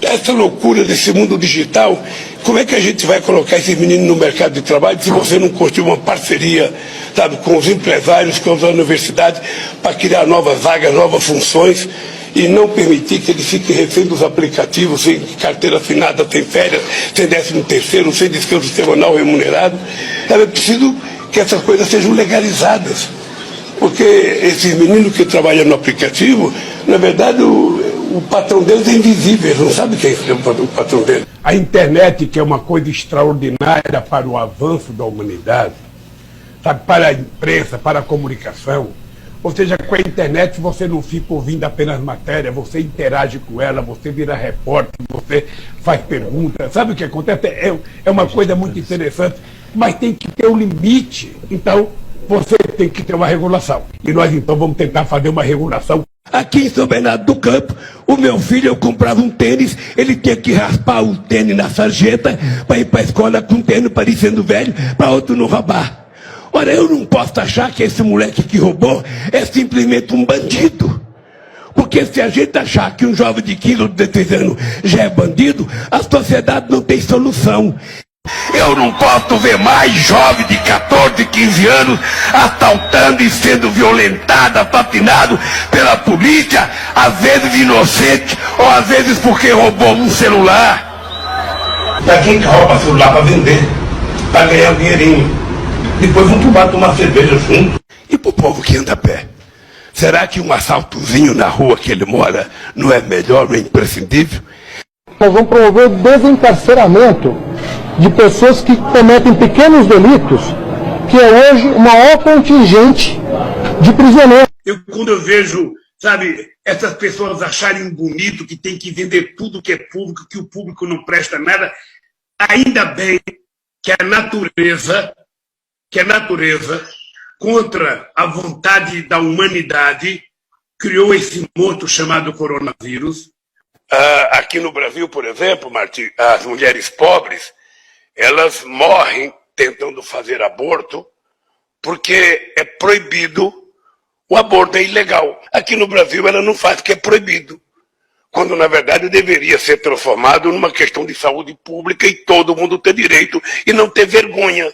Essa loucura desse mundo digital, como é que a gente vai colocar esses meninos no mercado de trabalho se você não construir uma parceria, sabe, com os empresários, com as universidades, para criar novas vagas, novas funções e não permitir que eles fiquem refém dos aplicativos, sem carteira assinada, sem férias, sem 13º, sem descanso semanal remunerado. É preciso que essas coisas sejam legalizadas, porque esses meninos que trabalham no aplicativo, na verdade, o patrão deles é invisível, eles não sabem quem é o patrão deles. A internet, que é uma coisa extraordinária para o avanço da humanidade, sabe, para a imprensa, para a comunicação. Ou seja, com a internet você não fica ouvindo apenas matéria, você interage com ela, você vira repórter, você faz perguntas. Sabe o que acontece? É uma coisa muito interessante, mas tem que ter um limite. Então, você tem que ter uma regulação. E nós, então, vamos tentar fazer uma regulação. Aqui em São Bernardo do Campo, o meu filho, eu comprava um tênis, ele tinha que raspar o tênis na sarjeta para ir para a escola com um tênis parecendo velho, para outro não roubar. Ora, eu não posso achar que esse moleque que roubou é simplesmente um bandido. Porque se a gente achar que um jovem de 15 ou 16 anos já é bandido, a sociedade não tem solução. Eu não posso ver mais jovem de 14, 15 anos assaltando e sendo violentado, assassinado pela polícia, às vezes inocente, ou às vezes porque roubou um celular. Pra quem que rouba celular para vender, para ganhar um dinheirinho? Depois vão tomar cerveja junto. E pro povo que anda a pé? Será que um assaltozinho na rua que ele mora não é melhor, não é imprescindível? Nós vamos promover o desencarceramento de pessoas que cometem pequenos delitos, que é hoje o maior contingente de prisioneiros. Quando eu vejo, sabe, essas pessoas acharem bonito que tem que vender tudo que é público, que o público não presta nada, ainda bem que a natureza, contra a vontade da humanidade, criou esse monstro chamado coronavírus. Aqui no Brasil, por exemplo, Martim, as mulheres pobres, elas morrem tentando fazer aborto porque é proibido, o aborto é ilegal. Aqui no Brasil ela não faz porque é proibido, quando na verdade deveria ser transformado numa questão de saúde pública e todo mundo ter direito e não ter vergonha.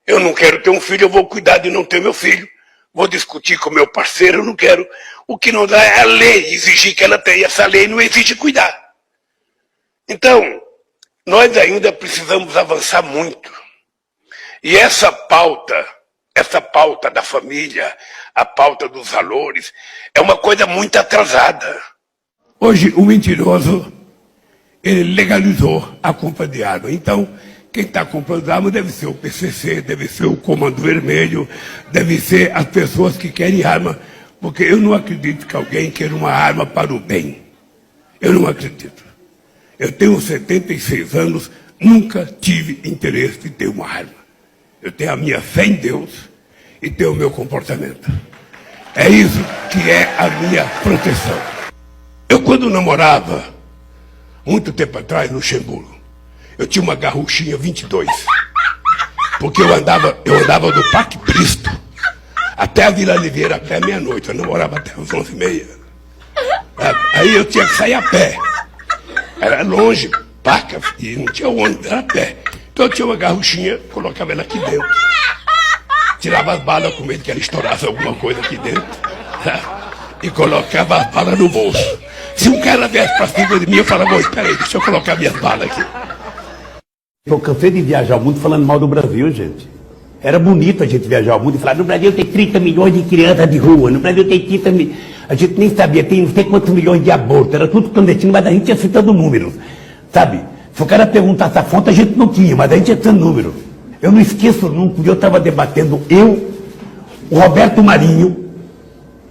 Eu não quero ter um filho, eu vou cuidar de não ter meu filho. Vou discutir com meu parceiro, eu não quero. O que não dá é a lei exigir que ela tenha. Essa lei não exige cuidar. Então, nós ainda precisamos avançar muito. E essa pauta da família, a pauta dos valores, é uma coisa muito atrasada. Hoje, o mentiroso, ele legalizou a compra de arma. Então, quem está comprando arma deve ser o PCC, deve ser o Comando Vermelho, deve ser as pessoas que querem arma, porque eu não acredito que alguém queira uma arma para o bem. Eu não acredito. Eu tenho 76 anos, nunca tive interesse em ter uma arma. Eu tenho a minha fé em Deus e tenho o meu comportamento. É isso que é a minha proteção. Eu, quando namorava, muito tempo atrás, no Luxemburgo, eu tinha uma garruchinha 22, porque eu andava do Parque Bristo até a Vila Oliveira, até meia-noite. Eu namorava até as 11h30. Aí eu tinha que sair a pé. Era longe, Paca, e não tinha ônibus, era a pé. Então eu tinha uma garruchinha, colocava ela aqui dentro. Tirava as balas com medo que ela estourasse alguma coisa aqui dentro. E colocava as balas no bolso. Se um cara viesse pra cima de mim, eu falava, espera aí, deixa eu colocar minhas balas aqui. Eu cansei de viajar o mundo falando mal do Brasil, gente. Era bonito a gente viajar o mundo e falar, no Brasil tem 30 milhões de crianças de rua, no Brasil tem 30 milhões... A gente nem sabia, tem não sei quantos milhões de abortos, era tudo clandestino, mas a gente ia citando números, sabe? Se o cara perguntasse a fonte, a gente não tinha, mas a gente ia citando números. Eu não esqueço nunca, eu estava debatendo, o Roberto Marinho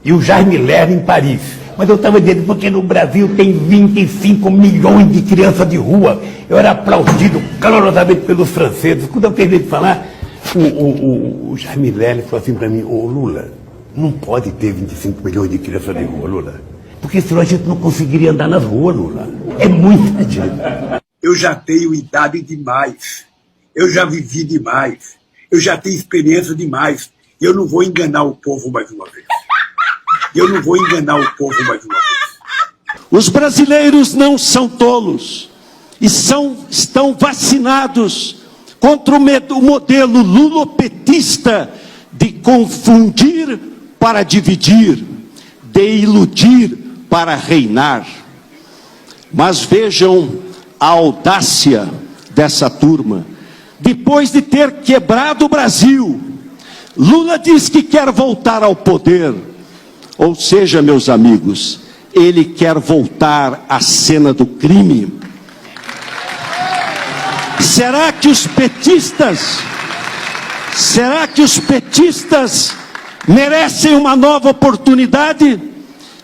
e o Jaime Lerner em Paris. Mas eu estava dizendo, porque no Brasil tem 25 milhões de crianças de rua. Eu era aplaudido calorosamente pelos franceses. Quando eu terminei de falar, o Jaime Lerner falou assim para mim, ô Lula, não pode ter 25 milhões de crianças de rua, Lula. Porque senão a gente não conseguiria andar nas ruas, Lula. É muita gente. Eu já tenho idade demais. Eu já vivi demais. Eu já tenho experiência demais. Eu não vou enganar o povo mais uma vez. Os brasileiros não são tolos e estão vacinados contra o modelo lulopetista de confundir para dividir, de iludir para reinar. Mas vejam a audácia dessa turma. Depois de ter quebrado o Brasil, Lula diz que quer voltar ao poder. Ou seja, meus amigos, ele quer voltar à cena do crime. Será que os petistas merecem uma nova oportunidade?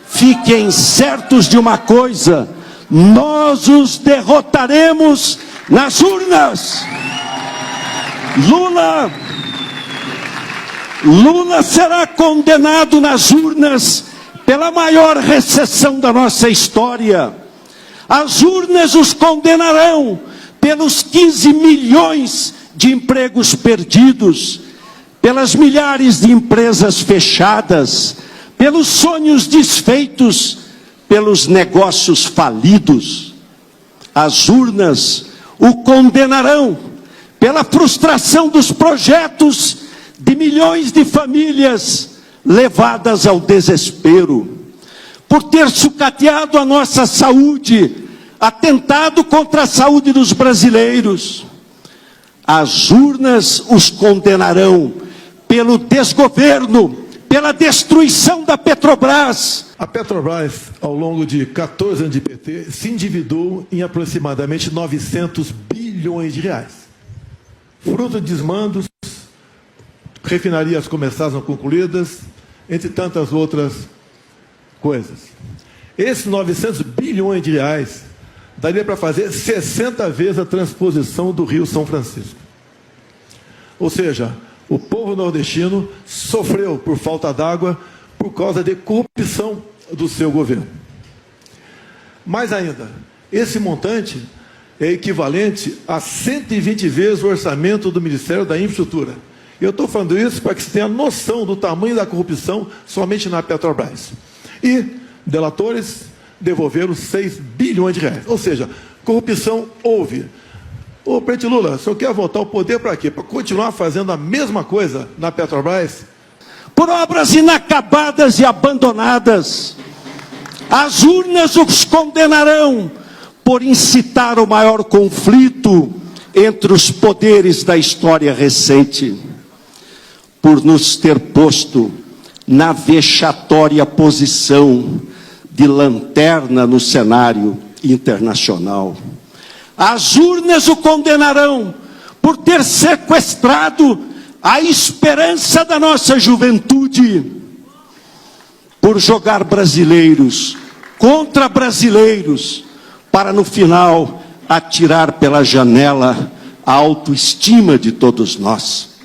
Fiquem certos de uma coisa: nós os derrotaremos nas urnas. Lula será condenado nas urnas pela maior recessão da nossa história. As urnas os condenarão pelos 15 milhões de empregos perdidos, pelas milhares de empresas fechadas, pelos sonhos desfeitos, pelos negócios falidos. As urnas o condenarão pela frustração dos projetos de milhões de famílias levadas ao desespero, por ter sucateado a nossa saúde, atentado contra a saúde dos brasileiros. As urnas os condenarão pelo desgoverno, pela destruição da Petrobras. A Petrobras, ao longo de 14 anos de PT, se endividou em aproximadamente 900 bilhões de reais. Fruto de desmandos, refinarias começadas não concluídas, entre tantas outras coisas. Esses 900 bilhões de reais daria para fazer 60 vezes a transposição do Rio São Francisco. Ou seja, o povo nordestino sofreu por falta d'água por causa de corrupção do seu governo. Mais ainda, esse montante é equivalente a 120 vezes o orçamento do Ministério da Infraestrutura. Eu estou falando isso para que você tenha noção do tamanho da corrupção somente na Petrobras. E delatores devolveram 6 bilhões de reais. Ou seja, corrupção houve. Ô, presidente Lula, o senhor quer voltar ao poder para quê? Para continuar fazendo a mesma coisa na Petrobras? Por obras inacabadas e abandonadas. As urnas os condenarão por incitar o maior conflito entre os poderes da história recente, por nos ter posto na vexatória posição de lanterna no cenário internacional. As urnas o condenarão por ter sequestrado a esperança da nossa juventude, por jogar brasileiros contra brasileiros, para no final atirar pela janela a autoestima de todos nós.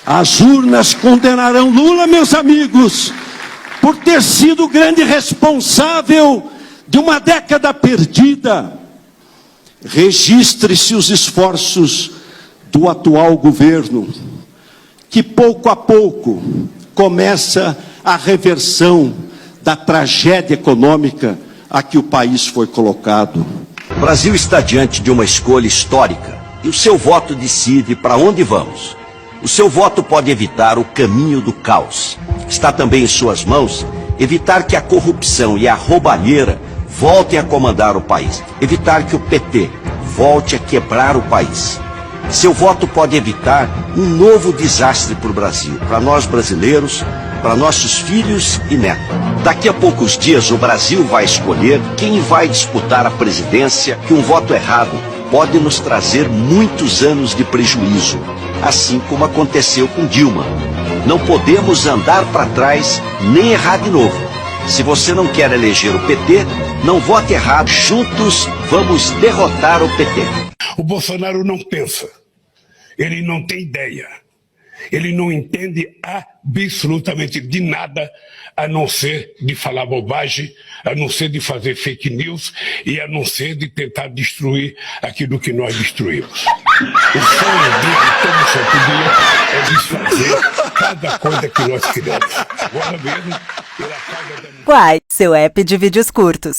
As urnas condenarão Lula, meus amigos, por ter sido o grande responsável de uma década perdida. Registre-se os esforços do atual governo, que pouco a pouco começa a reversão da tragédia econômica a que o país foi colocado. O Brasil está diante de uma escolha histórica e o seu voto decide para onde vamos. O seu voto pode evitar o caminho do caos. Está também em suas mãos evitar que a corrupção e a roubalheira voltem a comandar o país. Evitar que o PT volte a quebrar o país. Seu voto pode evitar um novo desastre para o Brasil, para nós brasileiros, para nossos filhos e netos. Daqui a poucos dias o Brasil vai escolher quem vai disputar a presidência, que um voto errado pode nos trazer muitos anos de prejuízo, assim como aconteceu com Dilma. Não podemos andar para trás nem errar de novo. Se você não quer eleger o PT, não vote errado. Juntos vamos derrotar o PT. O Bolsonaro não pensa, ele não tem ideia, ele não entende absolutamente de nada, a não ser de falar bobagem, a não ser de fazer fake news e a não ser de tentar destruir aquilo que nós destruímos. O sonho dele, todo santo dia, é desfazer cada coisa que nós criamos. Agora mesmo, pela causa da... Quai, seu app de vídeos curtos.